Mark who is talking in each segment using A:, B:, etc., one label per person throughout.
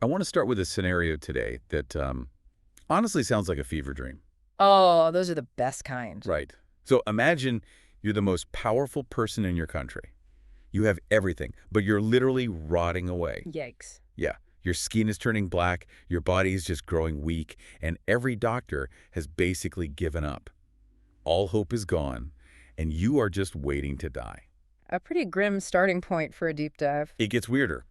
A: I want to start with a scenario today that honestly sounds like a fever dream.
B: Oh, those are the best kind.
A: Right. So imagine you're the most powerful person in your country. You have everything, but you're literally rotting away.
B: Yikes.
A: Yeah. Your skin is turning black, your body is just growing weak, and every doctor has basically given up. All hope is gone, and you are just waiting to die.
B: A pretty grim starting point for a deep dive.
A: It gets weirder.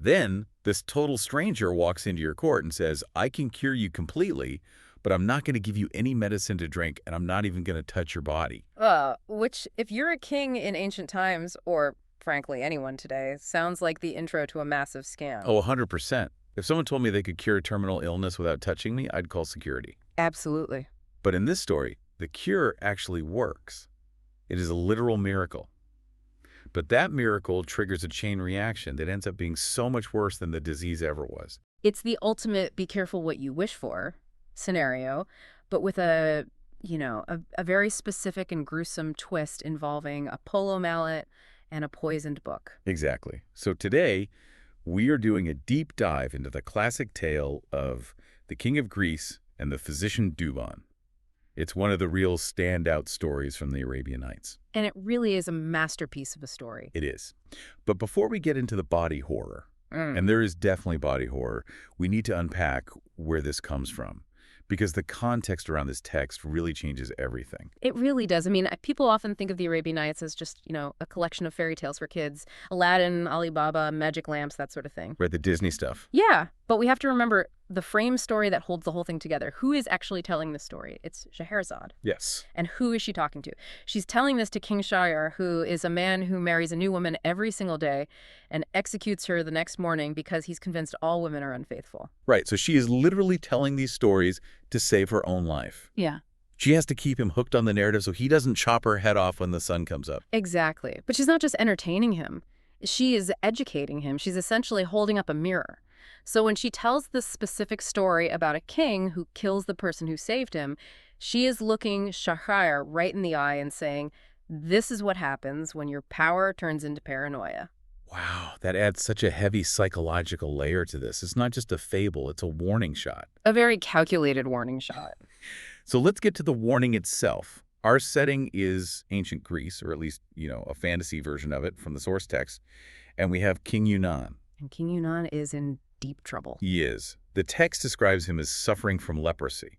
A: Then, this total stranger walks into your court and says, I can cure you completely, but I'm not going to give you any medicine to drink, and I'm not even going to touch your body.
B: Which, if you're a king in ancient times, or frankly anyone today, sounds like the intro to a massive scam.
A: Oh, 100%. If someone told me they could cure terminal illness without touching me, I'd call security.
B: Absolutely.
A: But in this story, the cure actually works. It is a literal miracle. But that miracle triggers a chain reaction that ends up being so much worse than the disease ever was.
B: It's the ultimate be careful what you wish for scenario, but with a very specific and gruesome twist involving a polo mallet and a poisoned book.
A: Exactly. So today, we are doing a deep dive into the classic tale of the King of Greece and the physician Douban. It's one of the real standout stories from the Arabian Nights.
B: And it really is a masterpiece of a story.
A: It is. But before we get into the body horror,
B: Mm.
A: and there is definitely body horror, we need to unpack where this comes from, because the context around this text really changes everything.
B: It really does. I mean, people often think of the Arabian Nights as just, a collection of fairy tales for kids. Aladdin, Alibaba, magic lamps, that sort of thing.
A: Right, the Disney stuff.
B: Yeah, but we have to remember the frame story that holds the whole thing together. Who is actually telling this story? It's Scheherazade.
A: Yes.
B: And who is she talking to? She's telling this to King Shahryar, who is a man who marries a new woman every single day and executes her the next morning because he's convinced all women are unfaithful.
A: Right, so she is literally telling these stories to save her own life.
B: Yeah.
A: She has to keep him hooked on the narrative so he doesn't chop her head off when the sun comes up.
B: Exactly. But she's not just entertaining him. She is educating him. She's essentially holding up a mirror. So when she tells this specific story about a king who kills the person who saved him, she is looking Shahryar right in the eye and saying, this is what happens when your power turns into paranoia.
A: Wow, that adds such a heavy psychological layer to this. It's not just a fable, it's a warning shot.
B: A very calculated warning shot.
A: So let's get to the warning itself. Our setting is ancient Greece, or at least, a fantasy version of it from the source text. And we have King Yunan.
B: And King Yunan is in deep trouble.
A: He is. The text describes him as suffering from leprosy.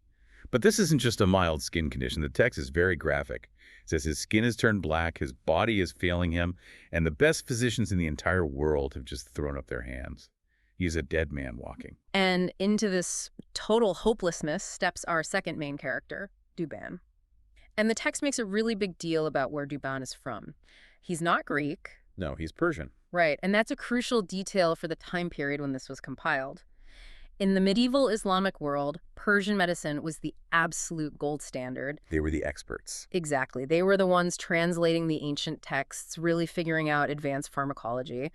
A: But this isn't just a mild skin condition. The text is very graphic. It says his skin has turned black, his body is failing him, and the best physicians in the entire world have just thrown up their hands. He's a dead man walking.
B: And into this total hopelessness steps our second main character, Douban. And the text makes a really big deal about where Douban is from. He's not Greek.
A: No, he's Persian.
B: Right, and that's a crucial detail for the time period when this was compiled. In the medieval Islamic world, Persian medicine was the absolute gold standard.
A: They were the experts.
B: Exactly. They were the ones translating the ancient texts, really figuring out advanced pharmacology.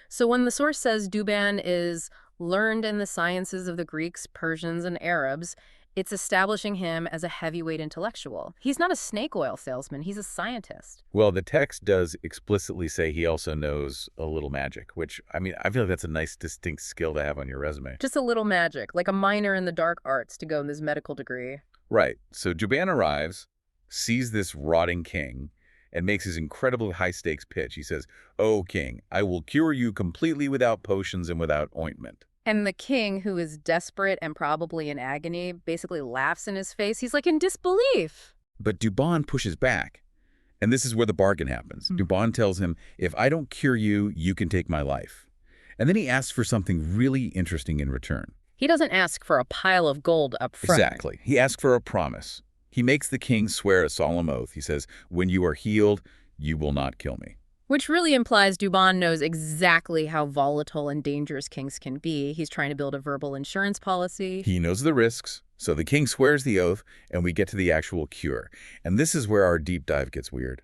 B: So when the source says Douban is learned in the sciences of the Greeks, Persians, and Arabs, it's establishing him as a heavyweight intellectual. He's not a snake oil salesman. He's a scientist.
A: Well, the text does explicitly say he also knows a little magic, which, I feel like that's a nice, distinct skill to have on your resume.
B: Just a little magic, like a minor in the dark arts to go in this medical degree.
A: Right. So Douban arrives, sees this rotting king, and makes his incredibly high-stakes pitch. He says, "O king, I will cure you completely without potions and without ointment."
B: And the king, who is desperate and probably in agony, basically laughs in his face. He's like in disbelief.
A: But Douban pushes back. And this is where the bargain happens. Douban tells him, if I don't cure you, you can take my life. And then he asks for something really interesting in return.
B: He doesn't ask for a pile of gold up front.
A: Exactly. He asks for a promise. He makes the king swear a solemn oath. He says, when you are healed, you will not kill me.
B: Which really implies Douban knows exactly how volatile and dangerous kings can be. He's trying to build a verbal insurance policy.
A: He knows the risks, so the king swears the oath, and we get to the actual cure. And this is where our deep dive gets weird.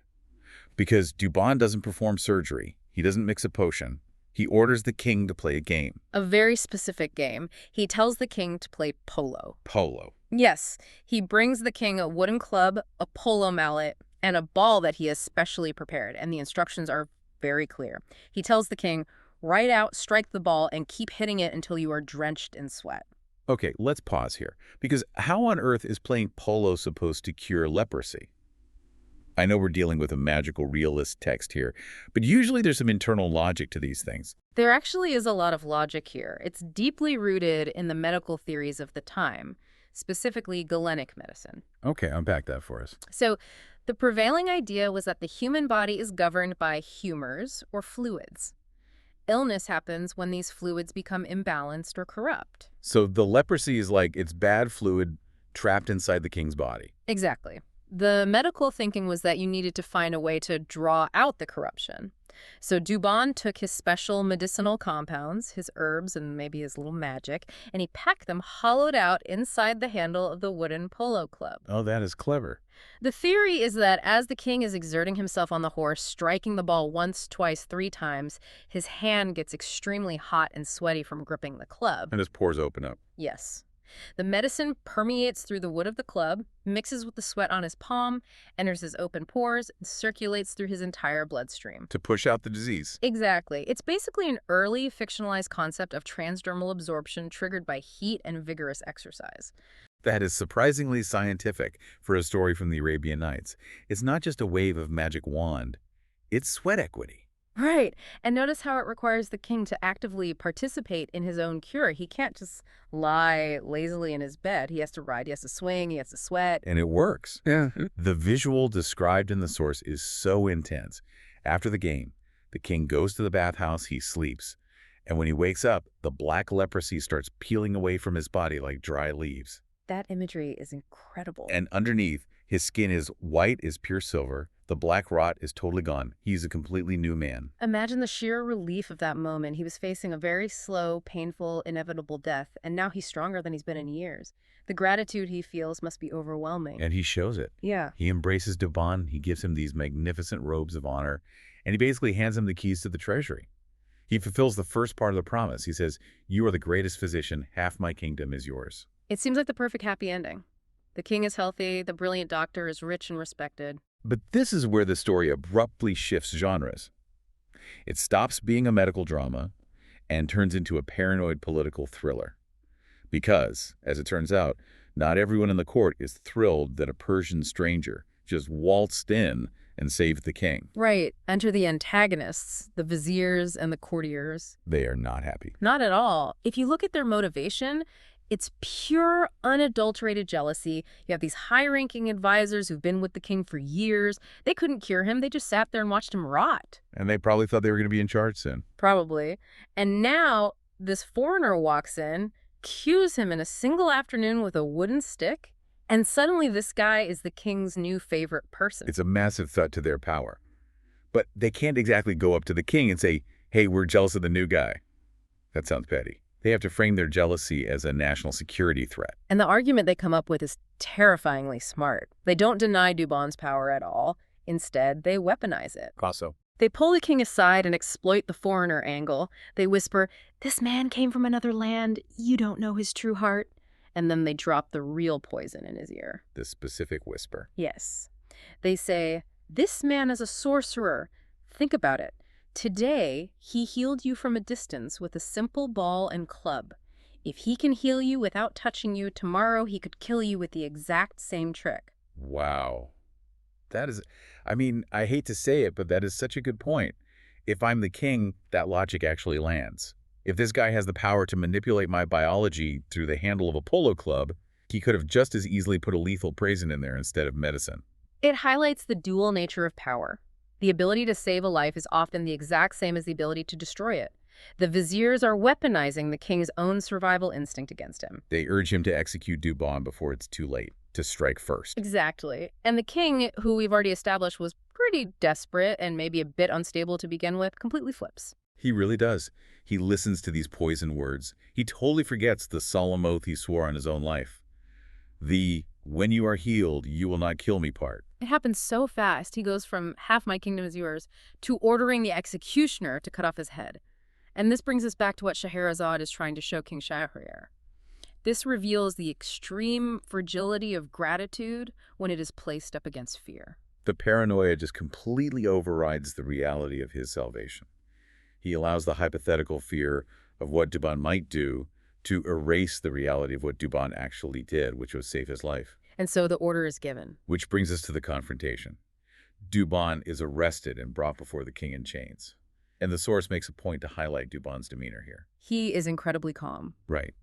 A: Because Douban doesn't perform surgery. He doesn't mix a potion. He orders the king to play a game.
B: A very specific game. He tells the king to play polo.
A: Polo.
B: Yes, he brings the king a wooden club, a polo mallet, and a ball that he has specially prepared, and the instructions are very clear. He tells the king, Right out, strike the ball, and keep hitting it until you are drenched in sweat.
A: Okay, let's pause here, because how on earth is playing polo supposed to cure leprosy? I know we're dealing with a magical realist text here, but usually there's some internal logic to these things.
B: There actually is a lot of logic here. It's deeply rooted in the medical theories of the time, specifically Galenic medicine.
A: Okay, unpack that for us.
B: So, the prevailing idea was that the human body is governed by humors, or fluids. Illness happens when these fluids become imbalanced or corrupt.
A: So the leprosy is like it's bad fluid trapped inside the king's body.
B: Exactly. The medical thinking was that you needed to find a way to draw out the corruption. So Douban took his special medicinal compounds, his herbs, and maybe his little magic, and he packed them hollowed out inside the handle of the wooden polo club.
A: Oh, that is clever.
B: The theory is that as the king is exerting himself on the horse, striking the ball once, twice, 3 times, his hand gets extremely hot and sweaty from gripping the club.
A: And his pores open up.
B: Yes. The medicine permeates through the wood of the club, mixes with the sweat on his palm, enters his open pores, and circulates through his entire bloodstream.
A: To push out the disease.
B: Exactly. It's basically an early fictionalized concept of transdermal absorption triggered by heat and vigorous exercise.
A: That is surprisingly scientific for a story from the Arabian Nights. It's not just a wave of magic wand. It's sweat equity.
B: Right. And notice how it requires the king to actively participate in his own cure. He can't just lie lazily in his bed. He has to ride, he has to swing, he has to sweat.
A: And it works.
C: Yeah.
A: The visual described in the source is so intense. After the game, the king goes to the bathhouse, he sleeps. And when he wakes up, the black leprosy starts peeling away from his body like dry leaves.
B: That imagery is incredible.
A: And underneath, his skin is white as pure silver. The black rot is totally gone. He's a completely new man.
B: Imagine the sheer relief of that moment. He was facing a very slow, painful, inevitable death, and now he's stronger than he's been in years. The gratitude he feels must be overwhelming.
A: And he shows it.
B: Yeah.
A: He embraces Douban. He gives him these magnificent robes of honor, and he basically hands him the keys to the treasury. He fulfills the first part of the promise. He says, "You are the greatest physician. Half my kingdom is yours."
B: It seems like the perfect happy ending. The king is healthy, the brilliant doctor is rich and respected.
A: But this is where the story abruptly shifts genres. It stops being a medical drama and turns into a paranoid political thriller. Because, as it turns out, not everyone in the court is thrilled that a Persian stranger just waltzed in and saved the king.
B: Right. Enter the antagonists, the viziers and the courtiers.
A: They are not happy.
B: Not at all. If you look at their motivation, it's pure, unadulterated jealousy. You have these high-ranking advisors who've been with the king for years. They couldn't cure him. They just sat there and watched him rot.
A: And they probably thought they were going to be in charge soon.
B: Probably. And now this foreigner walks in, cues him in a single afternoon with a wooden stick, and suddenly this guy is the king's new favorite person.
A: It's a massive threat to their power. But they can't exactly go up to the king and say, "Hey, we're jealous of the new guy." That sounds petty. They have to frame their jealousy as a national security threat.
B: And the argument they come up with is terrifyingly smart. They don't deny Douban's power at all. Instead, they weaponize it.
A: Also,
B: They pull the king aside and exploit the foreigner angle. They whisper, "This man came from another land. You don't know his true heart." And then they drop the real poison in his ear.
A: the specific whisper.
B: Yes. They say, "This man is a sorcerer. Think about it. Today, he healed you from a distance with a simple ball and club. If he can heal you without touching you, tomorrow he could kill you with the exact same trick."
A: Wow. That is, I mean, I hate to say it, but that is such a good point. If I'm the king, that logic actually lands. If this guy has the power to manipulate my biology through the handle of a polo club, he could have just as easily put a lethal poison in there instead of medicine.
B: It highlights the dual nature of power. The ability to save a life is often the exact same as the ability to destroy it. The viziers are weaponizing the king's own survival instinct against him.
A: They urge him to execute Douban before it's too late, to strike first.
B: Exactly. And the king, who we've already established was pretty desperate and maybe a bit unstable to begin with, completely flips.
A: He really does. He listens to these poison words. He totally forgets the solemn oath he swore on his own life. The "when you are healed, you will not kill me" part.
B: It happens so fast. He goes from "half my kingdom is yours" to ordering the executioner to cut off his head. And this brings us back to what Scheherazade is trying to show King Shahryar. This reveals the extreme fragility of gratitude when it is placed up against fear.
A: The paranoia just completely overrides the reality of his salvation. He allows the hypothetical fear of what Douban might do to erase the reality of what Douban actually did, which was save his life.
B: And so the order is given.
A: Which brings us to the confrontation. Douban is arrested and brought before the king in chains. And the source makes a point to highlight Douban's demeanor here.
B: He is incredibly calm.
A: Right.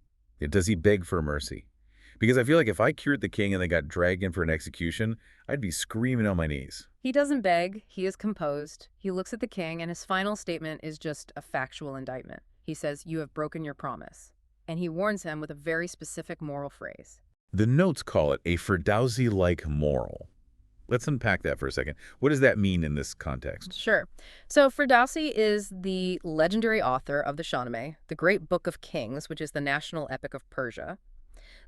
A: Does he beg for mercy? Because I feel like if I cured the king and they got dragged in for an execution, I'd be screaming on my knees.
B: He doesn't beg. He is composed. He looks at the king, and his final statement is just a factual indictment. He says, "You have broken your promise." And he warns him with a very specific moral phrase.
A: The notes call it a Ferdowsi-like moral. Let's unpack that for a second. What does that mean in this context?
B: Sure. So Ferdowsi is the legendary author of the Shahnameh, the Great Book of Kings, which is the national epic of Persia.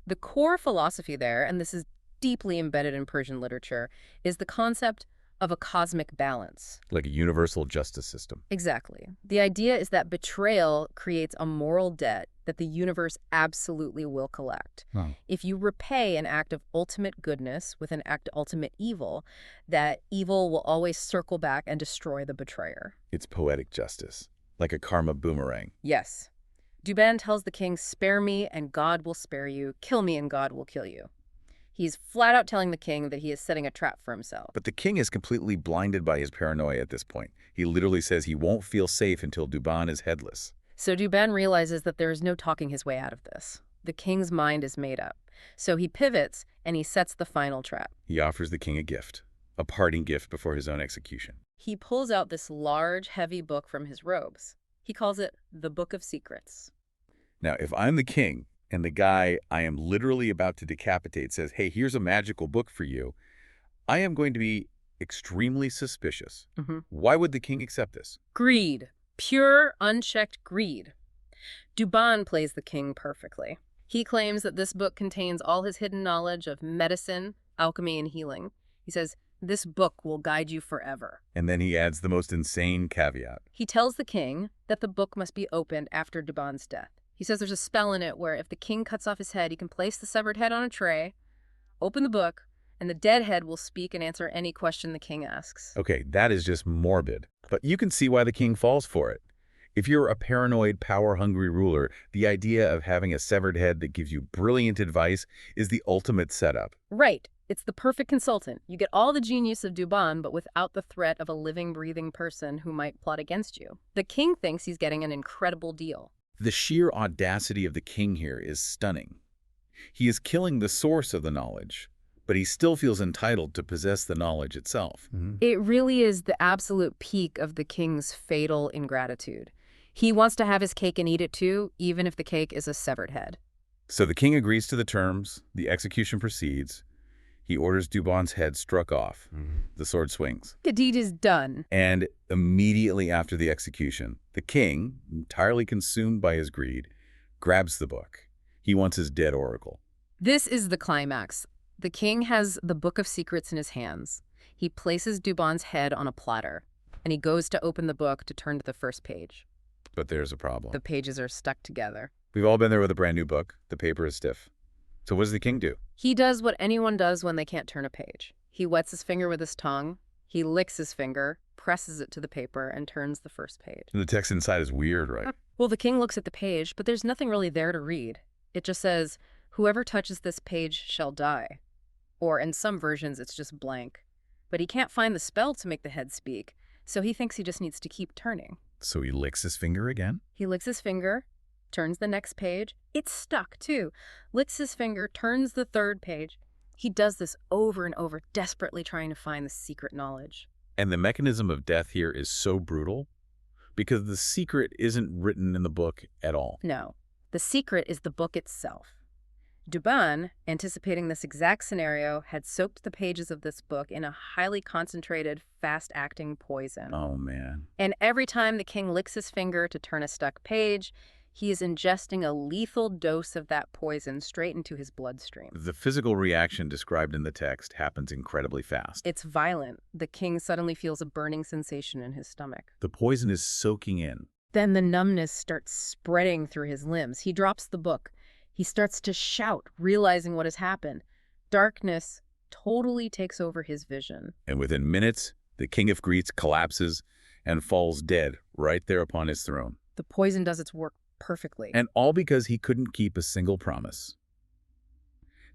B: The core philosophy there, and this is deeply embedded in Persian literature, is the concept of a cosmic balance.
A: Like a universal justice system.
B: Exactly. The idea is that betrayal creates a moral debt that the universe absolutely will collect.
A: Oh.
B: If you repay an act of ultimate goodness with an act of ultimate evil, that evil will always circle back and destroy the betrayer.
A: It's poetic justice, like a karma boomerang.
B: Yes. Douban tells the king, "Spare me and God will spare you. Kill me and God will kill you." He's flat out telling the king that he is setting a trap for himself.
A: But the king is completely blinded by his paranoia at this point. He literally says he won't feel safe until Douban is headless.
B: So Douban realizes that there is no talking his way out of this. The king's mind is made up. So he pivots and he sets the final trap.
A: He offers the king a gift, a parting gift before his own execution.
B: He pulls out this large, heavy book from his robes. He calls it the Book of Secrets.
A: Now, if I'm the king and the guy I am literally about to decapitate says, "Hey, here's a magical book for you," I am going to be extremely suspicious. Why would the king accept this?
B: Greed. Pure, unchecked greed. Douban plays the king perfectly. He claims that this book contains all his hidden knowledge of medicine, alchemy, and healing. He says, "This book will guide you forever."
A: And then he adds the most insane caveat.
B: He tells the king that the book must be opened after Douban's death. He says there's a spell in it where if the king cuts off his head, he can place the severed head on a tray, open the book, and the dead head will speak and answer any question the king asks.
A: Okay, that is just morbid. But you can see why the king falls for it. If you're a paranoid, power-hungry ruler, the idea of having a severed head that gives you brilliant advice is the ultimate setup.
B: Right. It's the perfect consultant. You get all the genius of Douban, but without the threat of a living, breathing person who might plot against you. The king thinks he's getting an incredible deal.
A: The sheer audacity of the king here is stunning. He is killing the source of the knowledge, but he still feels entitled to possess the knowledge itself.
B: It really is the absolute peak of the king's fatal ingratitude. He wants to have his cake and eat it too, even if the cake is a severed head.
A: So the king agrees to the terms, the execution proceeds, he orders Douban's head struck off. The sword swings.
B: The deed is done.
A: And immediately after the execution, the king, entirely consumed by his greed, grabs the book. He wants his dead oracle.
B: This is the climax. The king has the Book of Secrets in his hands. He places Douban's head on a platter, and he goes to open the book to turn to the first page.
A: But there's a problem.
B: The pages are stuck together.
A: We've all been there with a brand new book. The paper is stiff. So what does the king do?
B: He does what anyone does when they can't turn a page. He wets his finger with his tongue, he licks his finger, presses it to the paper, and turns the first page.
A: The text inside is weird, right?
B: Well, the king looks at the page, but there's nothing really there to read. It just says, "Whoever touches this page shall die." Or in some versions, it's just blank. But he can't find the spell to make the head speak, so he thinks he just needs to keep turning.
A: So he licks his finger again?
B: He licks his finger, turns the next page. It's stuck, too. Licks his finger, turns the third page. He does this over and over, desperately trying to find the secret knowledge.
A: And the mechanism of death here is so brutal because the secret isn't written in the book at all.
B: No, the secret is the book itself. Douban, anticipating this exact scenario, had soaked the pages of this book in a highly concentrated, fast-acting poison.
A: Oh, man.
B: And every time the king licks his finger to turn a stuck page, he is ingesting a lethal dose of that poison straight into his bloodstream.
A: The physical reaction described in the text happens incredibly fast.
B: It's violent. The king suddenly feels a burning sensation in his stomach.
A: The poison is soaking in.
B: Then the numbness starts spreading through his limbs. He drops the book. He starts to shout, realizing what has happened. Darkness totally takes over his vision.
A: And within minutes, the King of Greece collapses and falls dead right there upon his throne.
B: The poison does its work perfectly.
A: And all because he couldn't keep a single promise.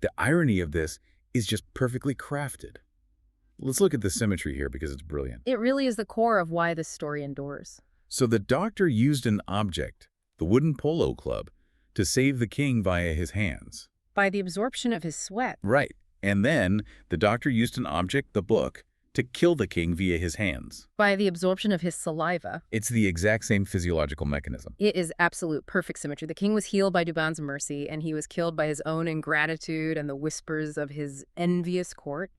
A: The irony of this is just perfectly crafted. Let's look at the symmetry here because it's brilliant.
B: It really is the core of why this story endures.
A: So the doctor used an object, the wooden polo club, to save the king via his hands.
B: By the absorption of his sweat.
A: Right. And then the doctor used an object, the book, to kill the king via his hands.
B: By the absorption of his saliva.
A: It's the exact same physiological mechanism.
B: It is absolute perfect symmetry. The king was healed by Douban's mercy, and he was killed by his own ingratitude and the whispers of his envious court.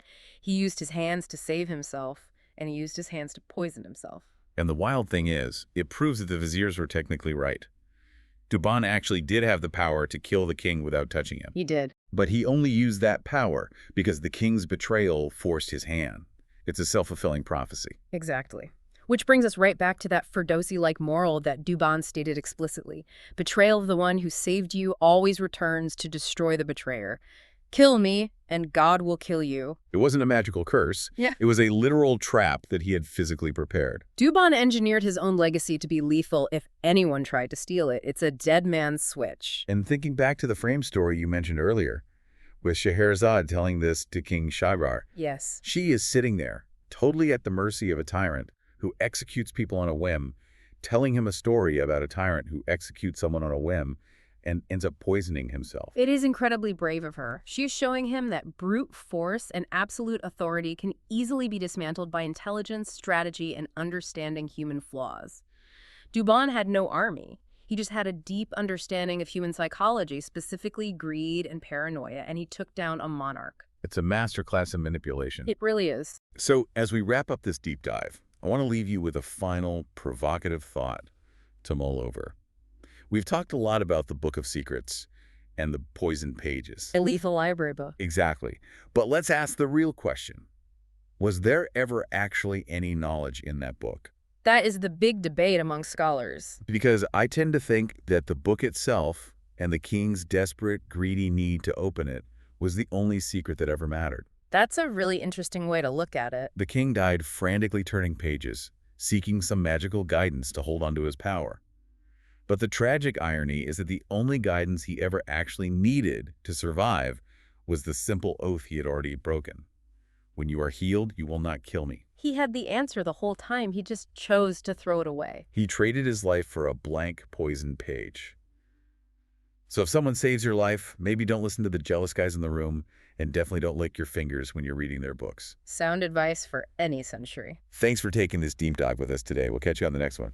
B: He used his hands to save himself, and he used his hands to poison himself.
A: And the wild thing is, it proves that the viziers were technically right. Douban actually did have the power to kill the king without touching him.
B: He did.
A: But he only used that power because the king's betrayal forced his hand. It's a self-fulfilling prophecy.
B: Exactly. Which brings us right back to that Ferdowsi-like moral that Douban stated explicitly. Betrayal of the one who saved you always returns to destroy the betrayer. Kill me, and God will kill you.
A: It wasn't a magical curse.
B: Yeah.
A: It was a literal trap that he had physically prepared.
B: Douban engineered his own legacy to be lethal if anyone tried to steal it. It's a dead man's switch.
A: And thinking back to the frame story you mentioned earlier, with Scheherazade telling this to King Shahryar,
B: Yes.
A: she is sitting there, totally at the mercy of a tyrant who executes people on a whim, telling him a story about a tyrant who executes someone on a whim and ends up poisoning himself.
B: It is incredibly brave of her. She is showing him that brute force and absolute authority can easily be dismantled by intelligence, strategy, and understanding human flaws. Douban had no army. He just had a deep understanding of human psychology, specifically greed and paranoia, and he took down a monarch.
A: It's a masterclass in manipulation.
B: It really is.
A: So, as we wrap up this deep dive, I want to leave you with a final provocative thought to mull over. We've talked a lot about the Book of Secrets and the poison pages.
B: A lethal library book.
A: Exactly. But let's ask the real question. Was there ever actually any knowledge in that book?
B: That is the big debate among scholars.
A: Because I tend to think that the book itself and the king's desperate, greedy need to open it was the only secret that ever mattered.
B: That's a really interesting way to look at it.
A: The king died frantically turning pages, seeking some magical guidance to hold onto his power. But the tragic irony is that the only guidance he ever actually needed to survive was the simple oath he had already broken. When you are healed, you will not kill me.
B: He had the answer the whole time. He just chose to throw it away.
A: He traded his life for a blank poison page. So if someone saves your life, maybe don't listen to the jealous guys in the room, and definitely don't lick your fingers when you're reading their books.
B: Sound advice for any century.
A: Thanks for taking this deep dive with us today. We'll catch you on the next one.